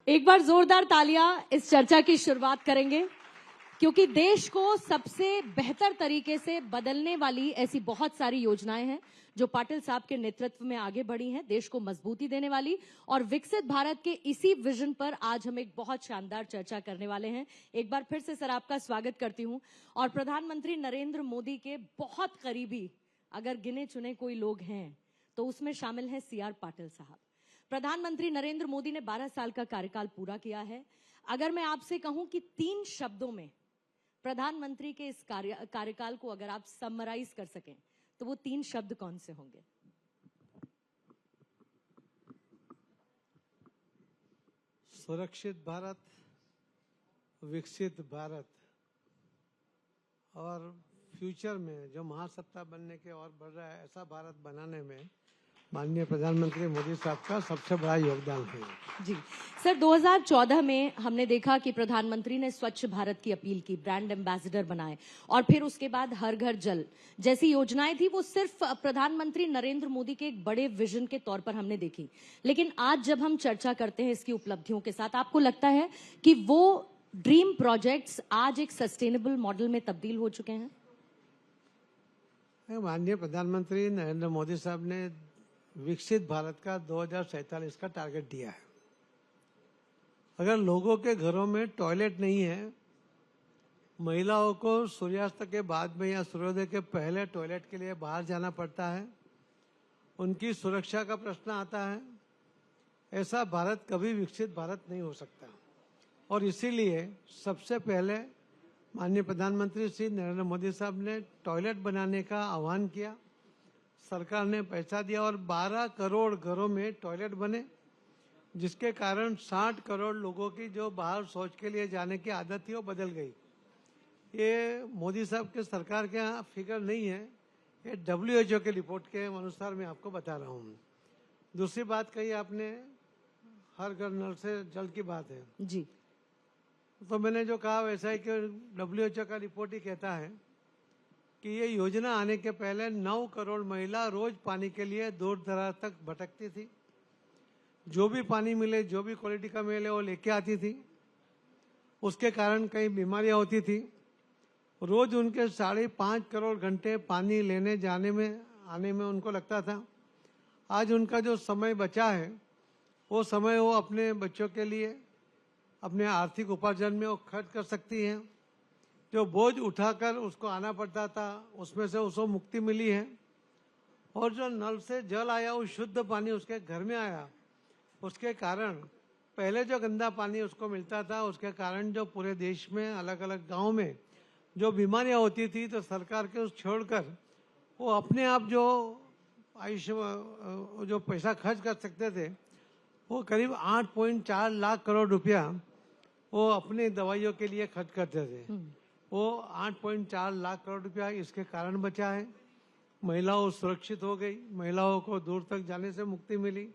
एक बार जोरदार तालियां इस चर्चा की शुरुआत करेंगे, क्योंकि देश को सबसे बेहतर तरीके से बदलने वाली ऐसी बहुत सारी योजनाएं हैं जो पाटिल साहब के नेतृत्व में आगे बढ़ी हैं, देश को मजबूती देने वाली। और विकसित भारत के इसी विजन पर आज हम एक बहुत शानदार चर्चा करने वाले हैं। एक बार फिर से सर आपका स्वागत करती हूं। और प्रधानमंत्री नरेंद्र मोदी के बहुत करीबी अगर गिने चुने कोई लोग हैं तो उसमें शामिल है सीआर पाटिल साहब। प्रधानमंत्री नरेंद्र मोदी ने 12 साल का कार्यकाल पूरा किया है। अगर मैं आपसे कहूं कि 3 शब्दों में प्रधानमंत्री के इस कार्यकाल को अगर आप समराइज कर सकें तो वो 3 शब्द कौन से होंगे? सुरक्षित भारत, विकसित भारत और फ्यूचर में जो महासत्ता बनने के और बढ़ रहा है ऐसा भारत बनाने में माननीय प्रधानमंत्री मोदी साहब का सबसे बड़ा योगदान है। जी सर, 2014 में हमने देखा कि प्रधानमंत्री ने स्वच्छ भारत की अपील की, ब्रांड एम्बेसडर बनाए, और फिर उसके बाद हर घर जल जैसी योजनाएं थी वो सिर्फ प्रधानमंत्री नरेंद्र मोदी के एक बड़े विजन के तौर पर हमने देखी। लेकिन आज जब हम चर्चा करते हैं इसकी उपलब्धियों के साथ, आपको लगता है कि वो ड्रीम प्रोजेक्ट्स आज एक सस्टेनेबल मॉडल में तब्दील हो चुके हैं? माननीय प्रधानमंत्री नरेंद्र मोदी साहब ने विकसित भारत का 2047 का टारगेट दिया है। अगर लोगों के घरों में टॉयलेट नहीं है, महिलाओं को सूर्यास्त के बाद में या सूर्योदय के पहले टॉयलेट के लिए बाहर जाना पड़ता है, उनकी सुरक्षा का प्रश्न आता है, ऐसा भारत कभी विकसित भारत नहीं हो सकता। और इसीलिए सबसे पहले माननीय प्रधानमंत्री श्री नरेंद्र मोदी साहब ने टॉयलेट बनाने का आह्वान किया, सरकार ने पैसा दिया और 12 करोड़ घरों में टॉयलेट बने, जिसके कारण 60 करोड़ लोगों की जो बाहर शौच के लिए जाने की आदत थी वो बदल गई। ये मोदी साहब के सरकार के यहाँ फिगर नहीं है, ये WHO के रिपोर्ट के अनुसार मैं आपको बता रहा हूँ। दूसरी बात कही आपने, हर घर नल से जल की बात है जी। तो मैंने जो कहा वैसा है कि WHO का रिपोर्ट ही कहता है कि ये योजना आने के पहले 9 करोड़ महिला रोज पानी के लिए दूर दराज तक भटकती थी। जो भी पानी मिले, जो भी क्वालिटी का मिले वो लेके आती थी। उसके कारण कई बीमारियां होती थी। रोज उनके 5.5 करोड़ घंटे पानी लेने जाने में आने में उनको लगता था। आज उनका जो समय बचा है वो समय वो अपने बच्चों के लिए, अपने आर्थिक उपार्जन में वो खर्च कर सकती हैं। जो बोझ उठाकर उसको आना पड़ता था उसमें से उसको मुक्ति मिली है। और जो नल से जल आया वो शुद्ध पानी उसके घर में आया, उसके कारण पहले जो गंदा पानी उसको मिलता था उसके कारण जो पूरे देश में अलग अलग गांव में जो बीमारियां होती थी तो सरकार के उस छोड़कर वो अपने आप जो आयुष्य जो पैसा खर्च कर सकते थे वो करीब 8.4 लाख करोड़ रुपया वो अपने दवाइयों के लिए खर्च करते थे। वो 8.4 लाख करोड़ रुपया इसके कारण बचा है। महिलाओं सुरक्षित हो गई, महिलाओं को दूर तक जाने से मुक्ति मिली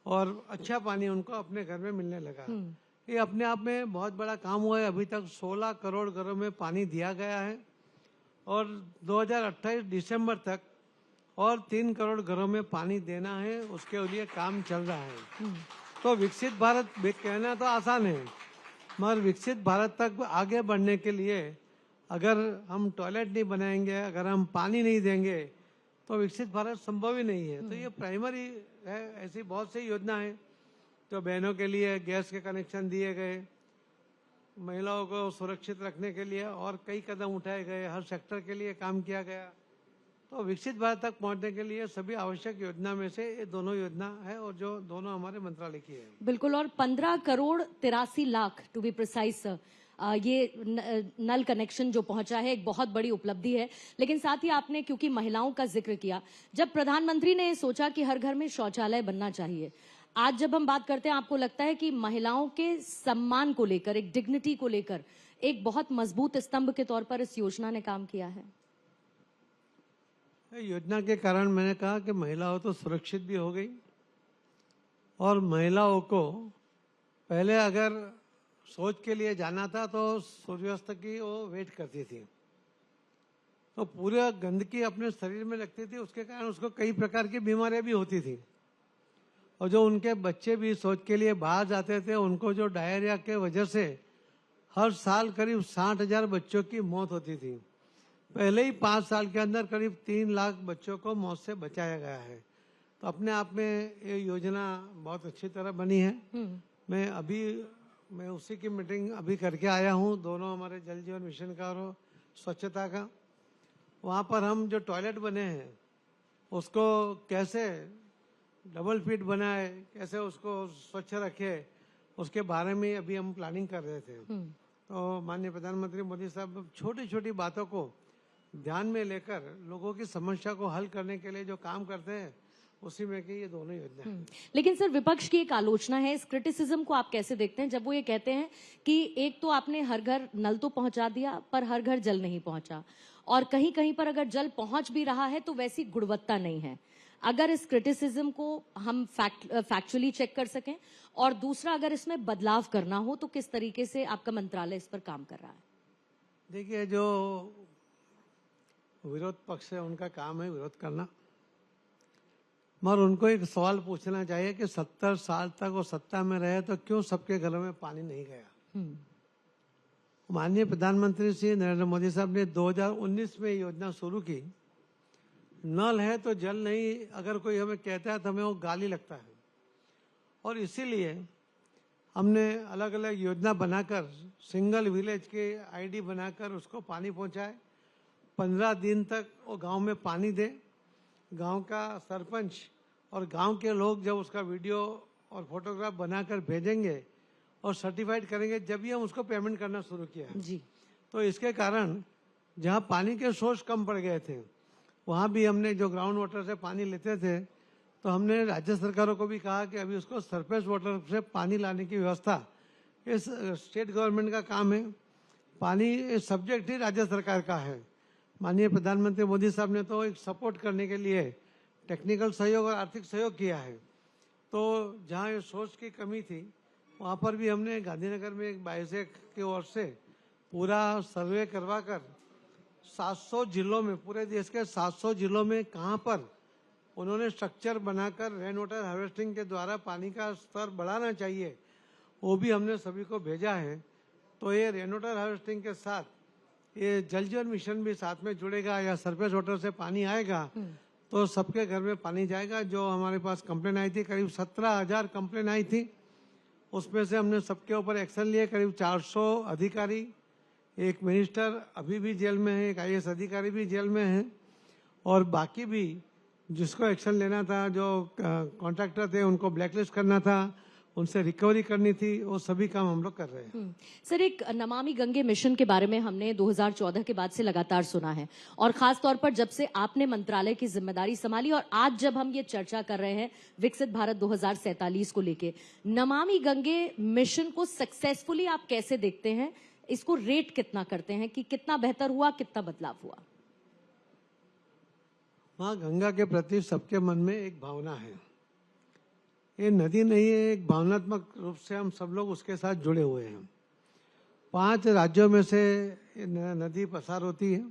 और अच्छा पानी उनको अपने घर में मिलने लगा। ये अपने आप में बहुत बड़ा काम हुआ है। अभी तक 16 करोड़ घरों में पानी दिया गया है और 2028 दिसंबर तक और 3 करोड़ घरों में पानी देना है, उसके लिए काम चल रहा है। तो विकसित भारत कहना तो आसान है, मगर विकसित भारत तक आगे बढ़ने के लिए अगर हम टॉयलेट नहीं बनाएंगे, अगर हम पानी नहीं देंगे तो विकसित भारत संभव ही नहीं है। तो ये प्राइमरी है। ऐसी बहुत सी योजना है तो बहनों के लिए गैस के कनेक्शन दिए गए, महिलाओं को सुरक्षित रखने के लिए और कई कदम उठाए गए, हर सेक्टर के लिए काम किया गया। तो विकसित भारत तक पहुंचने के लिए सभी आवश्यक योजना में से ये दोनों योजना है और जो दोनों हमारे मंत्रालय की है। बिल्कुल। और 15 crore 83 lakh to be precise ये नल कनेक्शन जो पहुंचा है एक बहुत बड़ी उपलब्धि है। लेकिन साथ ही आपने क्योंकि महिलाओं का जिक्र किया, जब प्रधानमंत्री ने सोचा कि हर घर में शौचालय बनना चाहिए, आज जब हम बात करते हैं आपको लगता है कि महिलाओं के सम्मान को लेकर, एक डिग्निटी को लेकर एक बहुत मजबूत स्तंभ के तौर पर इस योजना ने काम किया है? योजना के कारण मैंने कहा कि महिलाओं तो सुरक्षित भी हो गई और महिलाओं को पहले अगर शौच के लिए जाना था तो सूर्यास्त की वो वेट करती थी, तो पूरा गंदगी अपने शरीर में लगती थी, उसके कारण उसको कई प्रकार की बीमारियां भी होती थी। और जो उनके बच्चे भी शौच के लिए बाहर जाते थे, उनको जो डायरिया के वजह से हर साल करीब 60,000 बच्चों की मौत होती थी। पहले ही 5 साल के अंदर करीब 3 लाख बच्चों को मौत से बचाया गया है। तो अपने आप में ये योजना बहुत अच्छी तरह बनी है। मैं उसी की मीटिंग अभी करके आया हूँ, दोनों हमारे जल जीवन मिशन का और स्वच्छता का। वहाँ पर हम जो टॉयलेट बने हैं उसको कैसे डबल फीट बनाए, कैसे उसको स्वच्छ रखे, उसके बारे में अभी हम प्लानिंग कर रहे थे। तो माननीय प्रधानमंत्री मोदी साहब छोटी छोटी बातों को ध्यान में लेकर लोगों की समस्या को हल करने के लिए जो काम करते हैं, उसी में की ये दोनों योजना है। लेकिन सर, विपक्ष की एक आलोचना है, इस क्रिटिसिज्म को आप कैसे देखते हैं, जब वो ये कहते हैं कि एक तो आपने हर घर नल तो पहुंचा दिया पर हर घर जल नहीं पहुंचा, और कहीं कहीं पर अगर जल पहुंच भी रहा है तो वैसी गुणवत्ता नहीं है। अगर इस क्रिटिसिज्म को हम फैक्चुअली चेक कर सकें, और दूसरा अगर इसमें बदलाव करना हो तो किस तरीके से आपका मंत्रालय इस पर काम कर रहा है? देखिए, जो विरोध पक्ष है उनका काम है विरोध करना, मगर उनको एक सवाल पूछना चाहिए कि 70 साल तक वो सत्ता में रहे तो क्यों सबके घरों में पानी नहीं गया। माननीय प्रधानमंत्री श्री नरेंद्र मोदी साहब ने 2019 में योजना शुरू की। नल है तो जल नहीं, अगर कोई हमें कहता है तो हमें वो गाली लगता है, और इसीलिए हमने अलग अलग योजना बनाकर सिंगल विलेज के आईडी बनाकर उसको पानी पहुंचाए। 15 दिन तक वो गांव में पानी दे। गांव का सरपंच और गांव के लोग जब उसका वीडियो और फोटोग्राफ बनाकर भेजेंगे और सर्टिफाइड करेंगे, जब भी हम उसको पेमेंट करना शुरू किया जी। तो इसके कारण जहां पानी के सोर्स कम पड़ गए थे, वहां भी हमने जो ग्राउंड वाटर से पानी लेते थे, तो हमने राज्य सरकारों को भी कहा कि अभी उसको सरफेस वाटर से पानी लाने की व्यवस्था इस स्टेट गवर्नमेंट का काम है। पानी सब्जेक्ट ही राज्य सरकार का है। माननीय प्रधानमंत्री मोदी साहब ने तो एक सपोर्ट करने के लिए टेक्निकल सहयोग और आर्थिक सहयोग किया है। तो जहाँ ये सोर्स की कमी थी, वहाँ पर भी हमने गांधीनगर में एक बायोसेक की ओर से पूरा सर्वे करवा कर 700 जिलों में, पूरे देश के 700 जिलों में कहाँ पर उन्होंने स्ट्रक्चर बनाकर रेन वाटर हार्वेस्टिंग के द्वारा पानी का स्तर बढ़ाना चाहिए, वो भी हमने सभी को भेजा है। तो ये रेन वाटर हार्वेस्टिंग के साथ ये जल जीवन मिशन भी साथ में जुड़ेगा, या सरफेस वाटर से पानी आएगा तो सबके घर में पानी जाएगा। जो हमारे पास कंप्लेन आई थी, करीब 17,000 कंप्लेन आई थी, उसमें से हमने सबके ऊपर एक्शन लिए। करीब 400 अधिकारी, एक मिनिस्टर अभी भी जेल में है, एक IAS अधिकारी भी जेल में है, और बाकी भी जिसको एक्शन लेना था, जो कॉन्ट्रैक्टर थे उनको ब्लैकलिस्ट करना था, उनसे रिकवरी करनी थी, वो सभी काम हम लोग कर रहे हैं। सर, एक नमामि गंगे मिशन के बारे में हमने 2014 के बाद से लगातार सुना है, और खास तौर पर जब से आपने मंत्रालय की जिम्मेदारी संभाली, और आज जब हम ये चर्चा कर रहे हैं विकसित भारत 2047 को लेके, नमामि गंगे मिशन को सक्सेसफुली आप कैसे देखते हैं? इसको रेट कितना करते हैं कि कितना बेहतर हुआ, कितना बदलाव हुआ? माँ गंगा के प्रति सबके मन में एक भावना है। ये नदी नहीं है, एक भावनात्मक रूप से हम सब लोग उसके साथ जुड़े हुए हैं। 5 राज्यों में से नदी पसार होती है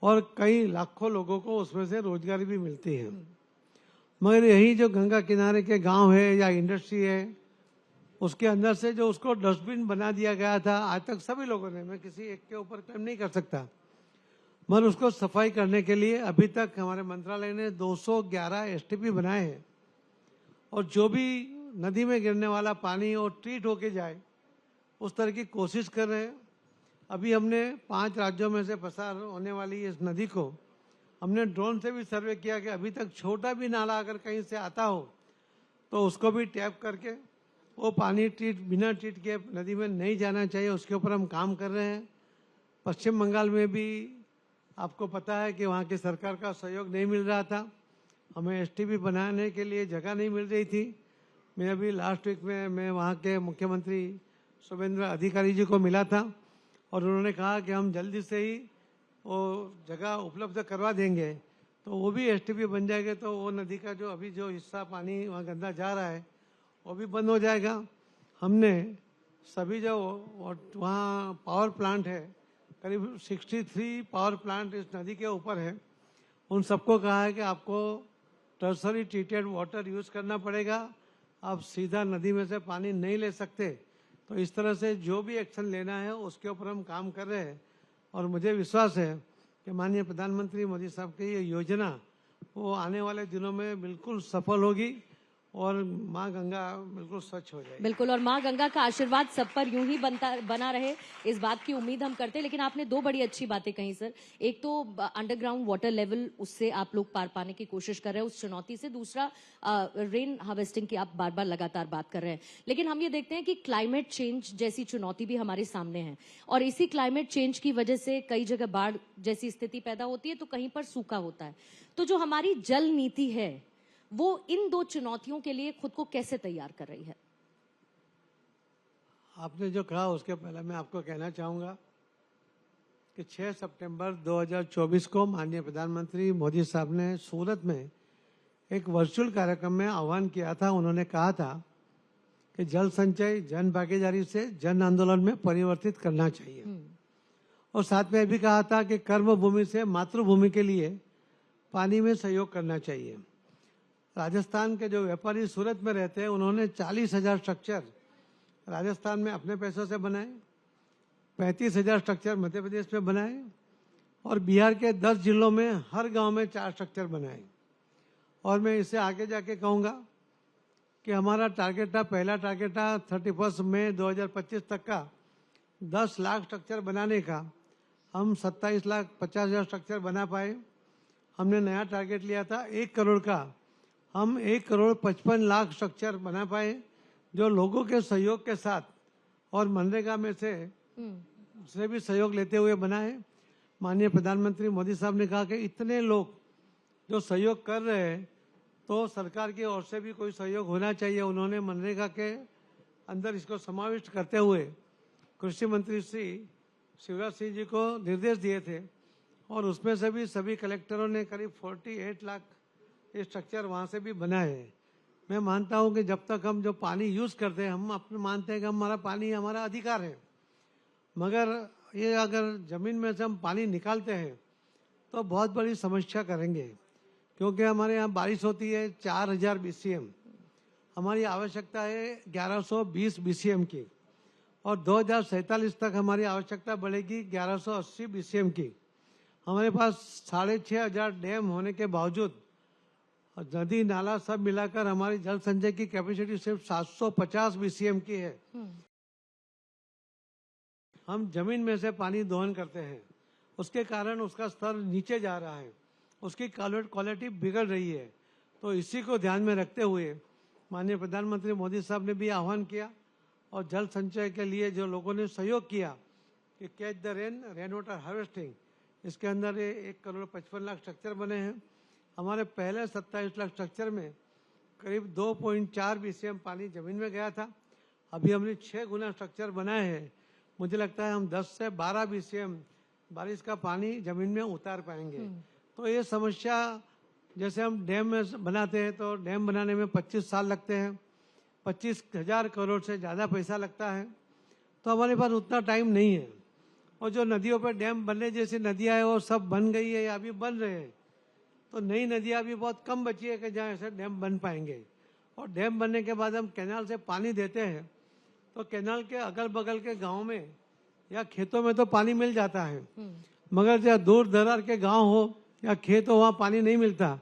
और कई लाखों लोगों को उसमें से रोजगारी भी मिलती है। मगर यही जो गंगा किनारे के गांव है या इंडस्ट्री है, उसके अंदर से जो उसको डस्टबिन बना दिया गया था, आज तक सभी लोगों ने, मैं किसी एक के ऊपर क्लेम नहीं कर सकता, मगर उसको सफाई करने के लिए अभी तक हमारे मंत्रालय ने 211 STP बनाए हैं, और जो भी नदी में गिरने वाला पानी और ट्रीट होके जाए उस तरह की कोशिश कर रहे हैं। अभी हमने 5 राज्यों में से पसार होने वाली इस नदी को हमने ड्रोन से भी सर्वे किया कि अभी तक छोटा भी नाला अगर कहीं से आता हो तो उसको भी टैप करके वो पानी बिना ट्रीट के नदी में नहीं जाना चाहिए, उसके ऊपर हम काम कर रहे हैं। पश्चिम बंगाल में भी आपको पता है कि वहाँ की सरकार का सहयोग नहीं मिल रहा था, हमें STP बनाने के लिए जगह नहीं मिल रही थी। मैं अभी लास्ट वीक में मैं वहाँ के मुख्यमंत्री शुभेंद्र अधिकारी जी को मिला था, और उन्होंने कहा कि हम जल्दी से ही वो जगह उपलब्ध करवा देंगे, तो वो भी STP बन जाएगा, तो वो नदी का जो अभी जो हिस्सा पानी वहाँ गंदा जा रहा है वो भी बंद हो जाएगा। हमने सभी जो वहाँ पावर प्लांट है, करीब 63 पावर प्लांट इस नदी के ऊपर है, उन सबको कहा है कि आपको टर्सरी ट्रीटेड वाटर यूज करना पड़ेगा। आप सीधा नदी में से पानी नहीं ले सकते। तो इस तरह से जो भी एक्शन लेना है उसके ऊपर हम काम कर रहे हैं और मुझे विश्वास है कि माननीय प्रधानमंत्री मोदी साहब की ये योजना वो आने वाले दिनों में बिल्कुल सफल होगी और माँ गंगा बिल्कुल स्वच्छ हो जाएगी। बिल्कुल, और माँ गंगा का आशीर्वाद सब पर यूं ही बना रहे, इस बात की उम्मीद हम करते हैं। लेकिन आपने दो बड़ी अच्छी बातें कही सर। एक तो अंडरग्राउंड वाटर लेवल, उससे आप लोग पार पाने की कोशिश कर रहे हैं उस चुनौती से। दूसरा रेन हार्वेस्टिंग की आप बार बार लगातार बात कर रहे हैं। लेकिन हम ये देखते हैं कि क्लाइमेट चेंज जैसी चुनौती भी हमारे सामने है और इसी क्लाइमेट चेंज की वजह से कई जगह बाढ़ जैसी स्थिति पैदा होती है तो कहीं पर सूखा होता है। तो जो हमारी जल नीति है वो इन दो चुनौतियों के लिए खुद को कैसे तैयार कर रही है? आपने जो कहा उसके पहले मैं आपको कहना चाहूँगा कि 6 सितंबर 2024 को माननीय प्रधानमंत्री मोदी साहब ने सूरत में एक वर्चुअल कार्यक्रम में आह्वान किया था। उन्होंने कहा था कि जल संचय जन भागीदारी से जन आंदोलन में परिवर्तित करना चाहिए और साथ में भी कहा था कि कर्म भूमि से मातृभूमि के लिए पानी में सहयोग करना चाहिए। राजस्थान के जो व्यापारी सूरत में रहते हैं उन्होंने 40,000 स्ट्रक्चर राजस्थान में अपने पैसों से बनाए, 35,000 स्ट्रक्चर मध्य प्रदेश में बनाए और बिहार के 10 जिलों में हर गांव में 4 स्ट्रक्चर बनाए। और मैं इसे आगे जाके कहूँगा कि हमारा टारगेट था, पहला टारगेट था 31 मई 2025 तक का 10 लाख स्ट्रक्चर बनाने का। हम 27,50,000 स्ट्रक्चर बना पाए। हमने नया टारगेट लिया था 1 करोड़ का, हम 1,55,00,000 स्ट्रक्चर बना पाए जो लोगों के सहयोग के साथ और मनरेगा में से भी सहयोग लेते हुए बनाए। माननीय प्रधानमंत्री मोदी साहब ने कहा कि इतने लोग जो सहयोग कर रहे हैं तो सरकार की ओर से भी कोई सहयोग होना चाहिए। उन्होंने मनरेगा के अंदर इसको समाविष्ट करते हुए कृषि मंत्री श्री शिवराज सिंह जी को निर्देश दिए थे और उसमें से भी सभी कलेक्टरों ने करीब 48 लाख स्ट्रक्चर वहाँ से भी बनाए। मैं मानता हूँ कि जब तक हम जो पानी यूज़ करते हैं हम अपने मानते हैं कि हमारा पानी हमारा अधिकार है, मगर ये अगर ज़मीन में से हम पानी निकालते हैं तो बहुत बड़ी समस्या करेंगे, क्योंकि हमारे यहाँ बारिश होती है 4,000 BCM, हमारी आवश्यकता है 1120 BCM की और 2047 तक हमारी आवश्यकता बढ़ेगी 1180 BCM की। हमारे पास 6,500 डैम होने के बावजूद नदी नाला सब मिलाकर हमारी जल संचय की कैपेसिटी सिर्फ 750 BCM की है। हम जमीन में से पानी दोहन करते हैं, उसके कारण उसका स्तर नीचे जा रहा है, उसकी क्वालिटी बिगड़ रही है। तो इसी को ध्यान में रखते हुए माननीय प्रधानमंत्री मोदी साहब ने भी आह्वान किया और जल संचय के लिए जो लोगों ने सहयोग किया कि catch the rain water harvesting, इसके अंदर 1,55,00,000 स्ट्रक्चर बने हैं। हमारे पहले 27 लाख स्ट्रक्चर में करीब 2.4 BCM पानी जमीन में गया था। अभी हमने 6 गुना स्ट्रक्चर बनाए हैं। मुझे लगता है हम 10 से 12 BCM बारिश का पानी जमीन में उतार पाएंगे। तो ये समस्या, जैसे हम डैम में बनाते हैं तो डैम बनाने में 25 साल लगते हैं, 25,000 करोड़ से ज़्यादा पैसा लगता है, तो हमारे पास उतना टाइम नहीं है। और जो नदियों पर डैम बनने जैसी नदियाँ हैं वो सब बन गई है या अभी बन रहे हैं, तो नई नदियाँ भी बहुत कम बची है कि जहाँ ऐसे डैम बन पाएंगे। और डैम बनने के बाद हम कैनाल से पानी देते हैं तो कैनाल के अगल बगल के गांव में या खेतों में तो पानी मिल जाता है, मगर जहाँ दूर दरार के गांव हो या खेत हो वहाँ पानी नहीं मिलता।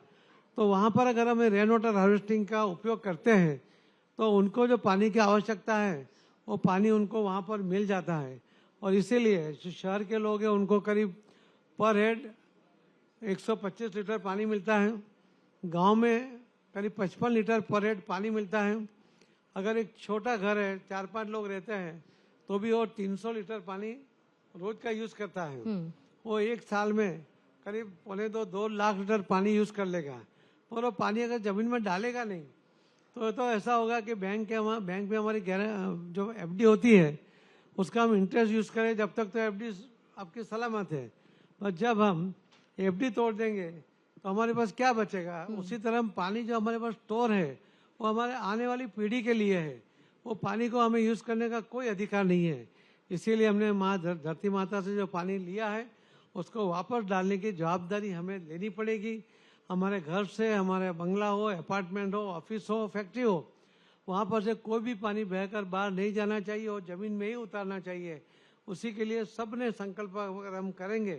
तो वहाँ पर अगर हम रेन वाटर हार्वेस्टिंग का उपयोग करते हैं तो उनको जो पानी की आवश्यकता है वो पानी उनको वहाँ पर मिल जाता है। और इसीलिए जो शहर के लोग हैं उनको करीब पर हेड 125 लीटर पानी मिलता है, गांव में करीब 55 लीटर पर हेड पानी मिलता है। अगर एक छोटा घर है, 4-5 लोग रहते हैं तो भी वो 300 लीटर पानी रोज का यूज करता है। वो एक साल में करीब 2 लाख लीटर पानी यूज कर लेगा। और वो पानी अगर जमीन में डालेगा नहीं तो ऐसा होगा कि बैंक में हमारी जो FD होती है उसका हम इंटरेस्ट यूज करें जब तक तो FD आपकी सलामत है, और जब हम FD तोड़ देंगे तो हमारे पास क्या बचेगा। उसी तरह पानी जो हमारे पास स्टोर है वो हमारे आने वाली पीढ़ी के लिए है, वो पानी को हमें यूज करने का कोई अधिकार नहीं है। इसीलिए हमने माँ धरती माता से जो पानी लिया है उसको वापस डालने की जवाबदारी हमें लेनी पड़ेगी। हमारे घर से, हमारे बंगला हो, अपार्टमेंट हो, ऑफिस हो, फैक्ट्री हो, वहाँ पर से कोई भी पानी बहकर बाहर नहीं जाना चाहिए और जमीन में ही उतारना चाहिए। उसी के लिए सबने संकल्प अगर हम करेंगे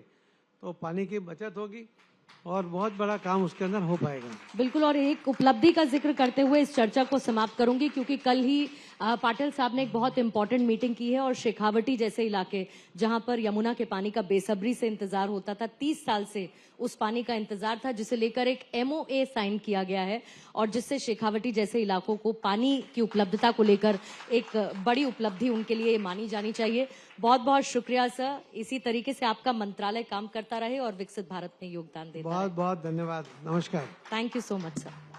तो पानी की बचत होगी और बहुत बड़ा काम उसके अंदर हो पाएगा। बिल्कुल, और एक उपलब्धि का जिक्र करते हुए इस चर्चा को समाप्त करूंगी, क्योंकि कल ही पाटिल साहब ने एक बहुत इंपॉर्टेंट मीटिंग की है और शेखावटी जैसे इलाके जहां पर यमुना के पानी का बेसब्री से इंतजार होता था, 30 साल से उस पानी का इंतजार था, जिसे लेकर एक MOA साइन किया गया है और जिससे शेखावटी जैसे इलाकों को पानी की उपलब्धता को लेकर एक बड़ी उपलब्धि उनके लिए मानी जानी चाहिए। बहुत बहुत शुक्रिया सर, इसी तरीके से आपका मंत्रालय काम करता रहे और विकसित भारत में योगदान देता रहे। बहुत बहुत धन्यवाद, नमस्कार। Thank you so much sir.